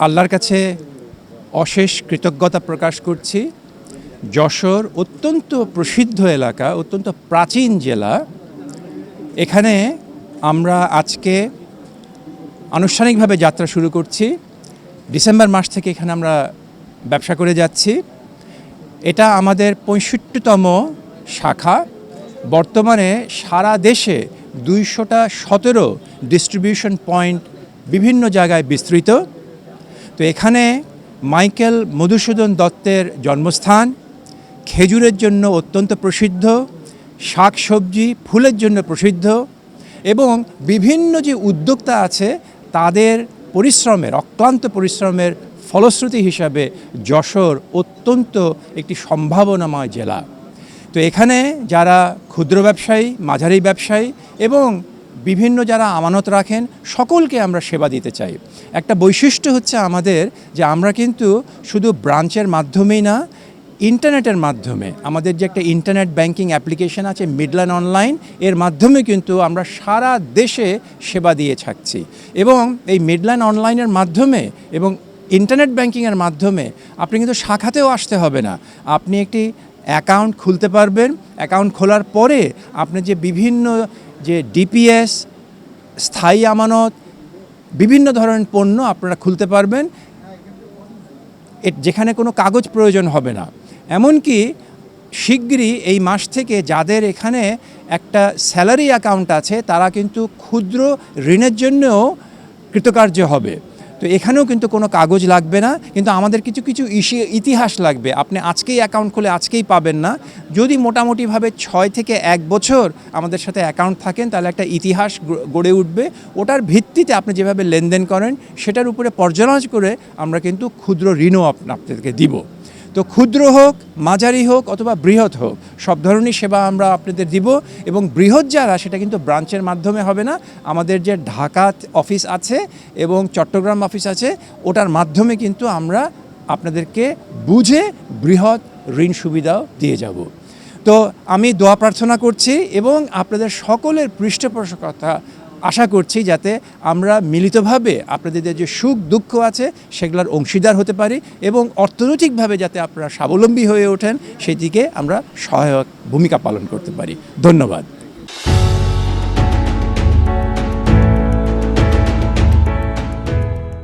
আল্লাহর কাছে অশেষ কৃতজ্ঞতা প্রকাশ করছি। যশোর অত্যন্ত প্রসিদ্ধ এলাকা, অত্যন্ত প্রাচীন জেলা। এখানে আমরা আজকে আনুষ্ঠানিকভাবে যাত্রা শুরু করছি। ডিসেম্বর মাস থেকে এখানে আমরা ব্যবসা করে যাচ্ছি। এটা আমাদের ৬৫তম শাখা। বর্তমানে সারা দেশে ২১৭ ডিস্ট্রিবিউশন পয়েন্ট বিভিন্ন জায়গায় বিস্তৃত। তো এখানে মাইকেল মধুসূদন দত্তের জন্মস্থান, খেজুরের জন্য অত্যন্ত প্রসিদ্ধ, শাক সবজি ফুলের জন্য প্রসিদ্ধ এবং বিভিন্ন যে উদ্যোক্তা আছে তাদের পরিশ্রমের, অক্লান্ত পরিশ্রমের ফলশ্রুতি হিসাবে যশোর অত্যন্ত একটি সম্ভাবনাময় জেলা। তো এখানে যারা ক্ষুদ্র ব্যবসায়ী, মাঝারি ব্যবসায়ী এবং বিভিন্ন যারা আমানত রাখেন সকলকে আমরা সেবা দিতে চাই। একটা বৈশিষ্ট্য হচ্ছে আমাদের যে আমরা কিন্তু শুধু ব্রাঞ্চের মাধ্যমেই না, ইন্টারনেটের মাধ্যমে আমাদের যে একটা ইন্টারনেট ব্যাংকিং অ্যাপ্লিকেশন আছে মিডল্যান্ড অনলাইন, এর মাধ্যমে কিন্তু আমরা সারা দেশে সেবা দিয়ে থাকছি। এবং এই মিডল্যান্ড অনলাইনের মাধ্যমে এবং ইন্টারনেট ব্যাংকিংয়ের মাধ্যমে আপনি কিন্তু শাখাতেও আসতে হবে না, আপনি একটি অ্যাকাউন্ট খুলতে পারবেন। অ্যাকাউন্ট খোলার পরে আপনি যে বিভিন্ন যে ডিপিএস, স্থায়ী আমানত, বিভিন্ন ধরনের পণ্য আপনারা খুলতে পারবেন, যেখানে কোনো কাগজ প্রয়োজন হবে না। এমনকি শিগগিরই এই মাস থেকে যাদের এখানে একটা স্যালারি অ্যাকাউন্ট আছে তারা কিন্তু ক্ষুদ্র ঋণের জন্যও কৃতকার্য হবে। তো এখানেও কিন্তু কোনো কাগজ লাগবে না, কিন্তু আমাদের কিছু কিছু ইতিহাস লাগবে। আপনি আজকেই অ্যাকাউন্ট খুলে আজকেই পাবেন না। যদি মোটামুটিভাবে 6 থেকে 1 বছর আমাদের সাথে অ্যাকাউন্ট থাকেন তাহলে একটা ইতিহাস গড়ে উঠবে। ওটার ভিত্তিতে আপনি যেভাবে লেনদেন করেন সেটার উপরে পর্যালোচনা করে আমরা কিন্তু ক্ষুদ্র ঋণও আপনাদেরকে দিব। তো ক্ষুদ্র হোক, মাঝারি হোক অথবা বৃহৎ হোক, সব ধরনের সেবা আমরা আপনাদের দিব। এবং বৃহৎ যারা, সেটা কিন্তু ব্রাঞ্চের মাধ্যমে হবে না, আমাদের যে ঢাকা অফিস আছে এবং চট্টগ্রাম অফিস আছে ওটার মাধ্যমে কিন্তু আমরা আপনাদেরকে বুঝে বৃহৎ ঋণ সুবিধাও দিয়ে যাব। তো আমি দোয়া প্রার্থনা করছি এবং আপনাদের সকলের পৃষ্ঠপোষকতা আশা করছি যাতে আমরা মিলিতভাবে আপনাদের যে সুখ দুঃখ আছে সেগুলোর অংশীদার হতে পারি এবং অর্থনৈতিকভাবে যাতে আপনারা স্বাবলম্বী হয়ে ওঠেন সেই দিকে আমরা সহায়ক ভূমিকা পালন করতে পারি। ধন্যবাদ।